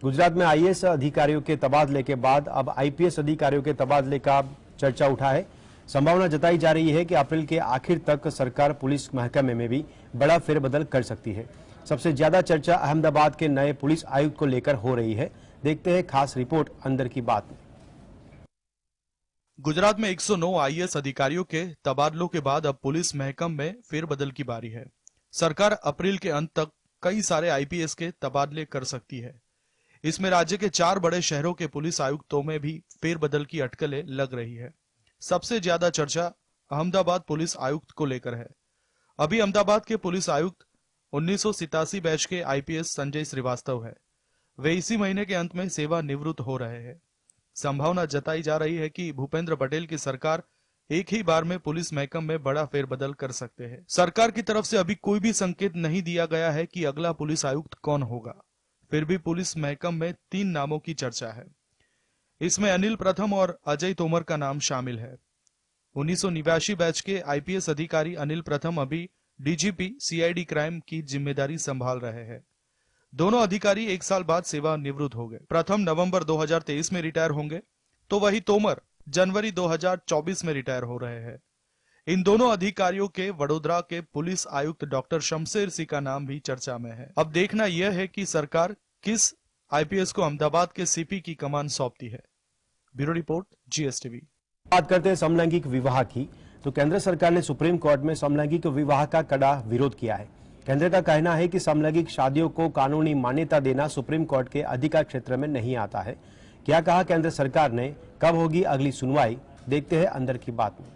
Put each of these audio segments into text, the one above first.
गुजरात में आईएएस अधिकारियों के तबादले के बाद अब आईपीएस अधिकारियों के तबादले का चर्चा उठा है। संभावना जताई जा रही है कि अप्रैल के आखिर तक सरकार पुलिस महकमे में भी बड़ा फेरबदल कर सकती है। सबसे ज्यादा चर्चा अहमदाबाद के नए पुलिस आयुक्त को लेकर हो रही है। देखते हैं खास रिपोर्ट अंदर की बात में। गुजरात में 109 आईएएस अधिकारियों के तबादलों के बाद अब पुलिस महकम में फेरबदल की बारी है। सरकार अप्रैल के अंत तक कई सारे आईपीएस के तबादले कर सकती है। इसमें राज्य के 4 बड़े शहरों के पुलिस आयुक्तों में भी फेरबदल की अटकलें लग रही है। सबसे ज्यादा चर्चा अहमदाबाद पुलिस आयुक्त को लेकर है। अभी अहमदाबाद के पुलिस आयुक्त 1987 बैच के आईपीएस संजय श्रीवास्तव है। वे इसी महीने के अंत में सेवा निवृत्त हो रहे हैं। संभावना जताई जा रही है कि भूपेंद्र पटेल की सरकार एक ही बार में पुलिस महकम में बड़ा फेरबदल कर सकते हैं। सरकार की तरफ से अभी कोई भी संकेत नहीं दिया गया है कि अगला पुलिस आयुक्त कौन होगा। फिर भी पुलिस महकम में 3 नामों की चर्चा है। इसमें अनिल प्रथम और अजय तोमर का नाम शामिल है। 1989 बैच के आईपीएस अधिकारी अनिल प्रथम अभी डीजीपी सीआईडी क्राइम की जिम्मेदारी संभाल रहे हैं। दोनों अधिकारी 1 साल बाद सेवा निवृत्त हो गए। प्रथम नवंबर 2023 में रिटायर होंगे, तो वही तोमर जनवरी 2024 में रिटायर हो रहे हैं। इन दोनों अधिकारियों के वडोदरा के पुलिस आयुक्त डॉक्टर शमशेर सिंह का नाम भी चर्चा में है। अब देखना यह है कि सरकार किस आईपीएस को अहमदाबाद के सीपी की कमान सौंपती है। Bureau report, GSTV. बात करते हैं समलैंगिक विवाह की, तो केंद्र सरकार ने सुप्रीम कोर्ट में समलैंगिक विवाह का कड़ा विरोध किया है। केंद्र का कहना है कि समलैंगिक शादियों को कानूनी मान्यता देना सुप्रीम कोर्ट के अधिकार क्षेत्र में नहीं आता है। क्या कहा केंद्र सरकार ने, कब होगी अगली सुनवाई, देखते हैं अंदर की बात में।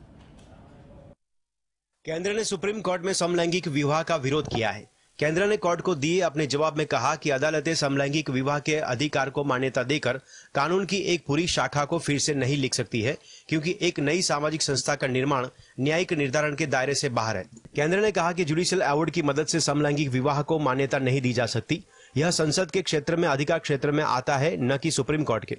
केंद्र ने सुप्रीम कोर्ट में समलैंगिक विवाह का विरोध किया है। केंद्र ने कोर्ट को दिए अपने जवाब में कहा कि अदालतें समलैंगिक विवाह के अधिकार को मान्यता देकर कानून की एक पूरी शाखा को फिर से नहीं लिख सकती है, क्योंकि एक नई सामाजिक संस्था का निर्माण न्यायिक निर्धारण के दायरे से बाहर है। केंद्र ने कहा कि जुडिशियल अवार्ड की मदद से समलैंगिक विवाह को मान्यता नहीं दी जा सकती। यह संसद के क्षेत्र में अधिकार क्षेत्र में आता है, न कि सुप्रीम कोर्ट के।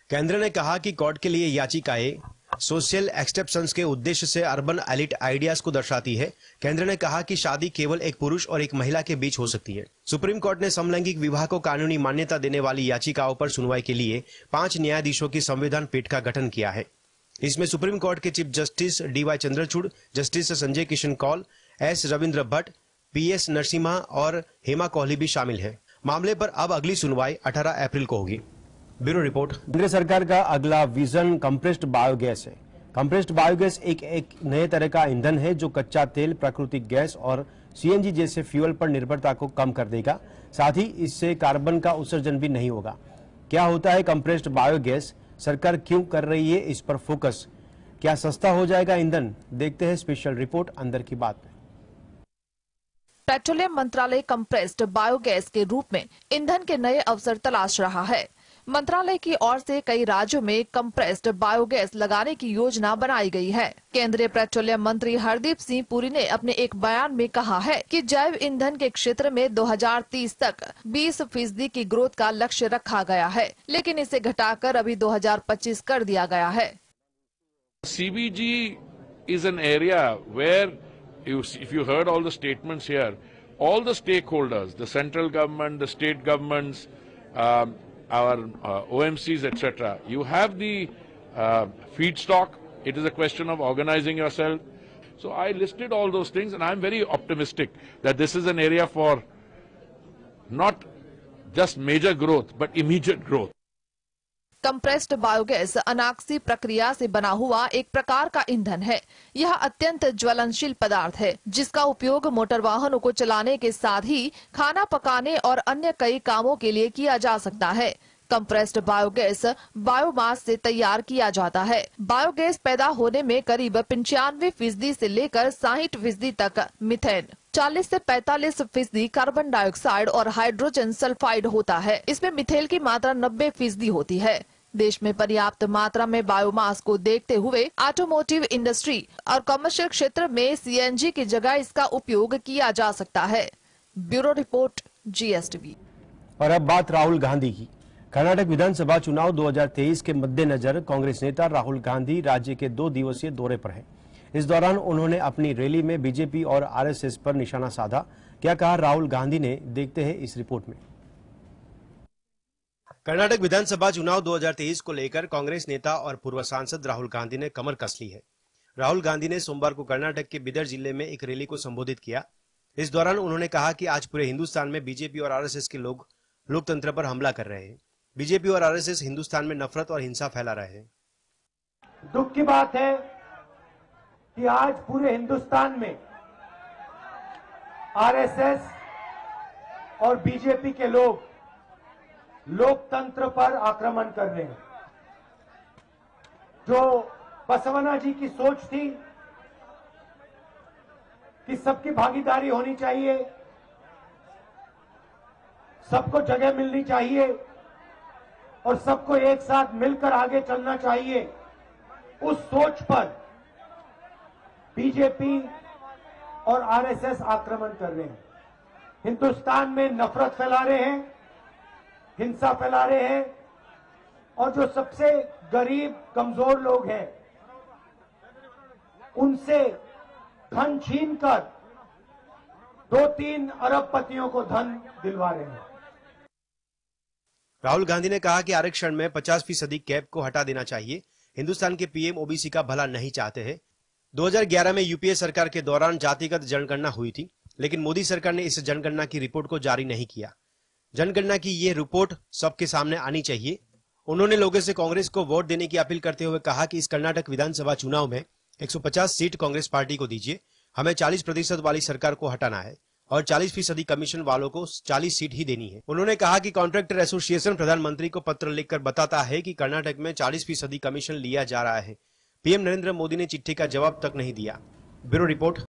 केंद्र ने कहा कि कोर्ट के लिए याचिकाएं सोशल एक्सेप्टेंस के उद्देश्य से अर्बन एलिट आइडियाज को दर्शाती है। केंद्र ने कहा कि शादी केवल एक पुरुष और एक महिला के बीच हो सकती है। सुप्रीम कोर्ट ने समलैंगिक विवाह को कानूनी मान्यता देने वाली याचिकाओं पर सुनवाई के लिए 5 न्यायाधीशों की संविधान पीठ का गठन किया है। इसमें सुप्रीम कोर्ट के chief justice D Y Chandrachud, justice Sanjay Kishan Kaul, S Ravindra Bhatt, P S Narasimha और हेमा कोहली भी शामिल है। मामले पर अब अगली सुनवाई 18 अप्रैल को होगी। Bureau report. केंद्र सरकार का अगला विजन कंप्रेस्ड बायोगैस है। कंप्रेस्ड बायोगैस एक नए तरह का ईंधन है जो कच्चा तेल, प्राकृतिक गैस और सीएनजी जैसे फ्यूल पर निर्भरता को कम कर देगा। साथ ही इससे कार्बन का उत्सर्जन भी नहीं होगा। क्या होता है कंप्रेस्ड बायोगैस, सरकार क्यों कर रही है इस पर फोकस, क्या सस्ता हो जाएगा ईंधन, देखते हैं स्पेशल रिपोर्ट अंदर की बात में। पेट्रोलियम मंत्रालय कंप्रेस्ड बायोगैस के रूप में ईंधन के नए अवसर तलाश रहा है। मंत्रालय की ओर से कई राज्यों में कंप्रेस्ड बायोगैस लगाने की योजना बनाई गई है। केंद्रीय पेट्रोलियम मंत्री हरदीप सिंह पुरी ने अपने एक बयान में कहा है कि जैव ईंधन के क्षेत्र में 2030 तक 20% की ग्रोथ का लक्ष्य रखा गया है, लेकिन इसे घटाकर अभी 2025 कर दिया गया है। CBG is an area where if you heard all the statements here, all the stakeholders, the central government, the state governments, our OMCs, etc. You have the feedstock. It is a question of organizing yourself. So I listed all those things, and I'm very optimistic that this is an area for not just major growth, but immediate growth. Compressed biogas अनाक्सी प्रक्रिया से बना हुआ एक प्रकार का ईंधन है। यह अत्यंत ज्वलनशील पदार्थ है, जिसका उपयोग मोटर वाहनों को चलाने के साथ ही खाना पकाने और अन्य कई कामों के लिए किया जा सकता है। कंप्रेस्ड बायोगैस बायोमास से तैयार किया जाता है। बायोगैस पैदा होने में करीब 95% से लेकर 60% तक मीथेन, 40 से 45% कार्बन डाइऑक्साइड और हाइड्रोजन सल्फाइड होता है। इसमें मिथेन की मात्रा 90% होती है। देश में पर्याप्त मात्रा में बायोमास को देखते हुए ऑटोमोटिव इंडस्ट्री और कमर्शियल क्षेत्र में सीएनजी की जगह इसका उपयोग किया जा सकता है। Bureau report, GSTV. और अब बात राहुल गांधी की। कर्नाटक विधानसभा चुनाव 2023 के मद्देनजर कांग्रेस नेता राहुल गांधी राज्य के 2 दिवसीय दौरे पर हैं। इस दौरान उन्होंने अपनी रैली में बीजेपी और आरएसएस पर निशाना साधा। क्या कहा राहुल गांधी ने, देखते हैं इस रिपोर्ट में। कर्नाटक विधानसभा चुनाव 2023 को लेकर कांग्रेस नेता और पूर्व सांसद राहुल गांधी ने कमर कस ली है। राहुल गांधी ने सोमवार को कर्नाटक के बिदर जिले में एक रैली को संबोधित किया। इस दौरान उन्होंने कहा कि आज पूरे हिंदुस्तान में बीजेपी और आरएसएस के लोग लोकतंत्र पर हमला कर रहे हैं। बीजेपी और आरएसएस हिंदुस्तान में नफरत और हिंसा फैला रहे हैं। दुख की बात है कि आज पूरे हिंदुस्तान में आरएसएस और बीजेपी के लोग लोकतंत्र पर आक्रमण कर रहे हैं। जो बसवना जी की सोच थी कि सबकी भागीदारी होनी चाहिए, सबको जगह मिलनी चाहिए और सबको एक साथ मिलकर आगे चलना चाहिए, उस सोच पर बीजेपी और आरएसएस आक्रमण कर रहे हैं। हिंदुस्तान में नफरत फैला रहे हैं, हिंसा फैला रहे हैं और जो सबसे गरीब कमजोर लोग हैं उनसे धन छीनकर 2-3 अरबपतियों को धन दिलवा रहे हैं। राहुल गांधी ने कहा कि आरक्षण में 50% कैप को हटा देना चाहिए। हिंदुस्तान के पीएम ओबीसी का भला नहीं चाहते हैं। 2011 में यूपीए सरकार के दौरान जातिगत जनगणना हुई थी, लेकिन मोदी सरकार ने इस जनगणना की रिपोर्ट को जारी नहीं किया। जनगणना की ये रिपोर्ट सबके सामने आनी चाहिए। उन्होंने लोगों से कांग्रेस को वोट देने की अपील करते हुए कहा कि इस कर्नाटक विधानसभा चुनाव में 150 सीट कांग्रेस पार्टी को दीजिए। हमें 40% वाली सरकार को हटाना है और 40% कमीशन वालों को 40 सीट ही देनी है। उन्होंने कहा कि कॉन्ट्रैक्टर एसोसिएशन प्रधानमंत्री को पत्र लिखकर बताता है कि कर्नाटक में 40% कमीशन लिया जा रहा है। पीएम नरेंद्र मोदी ने चिट्ठी का जवाब तक नहीं दिया। Bureau report.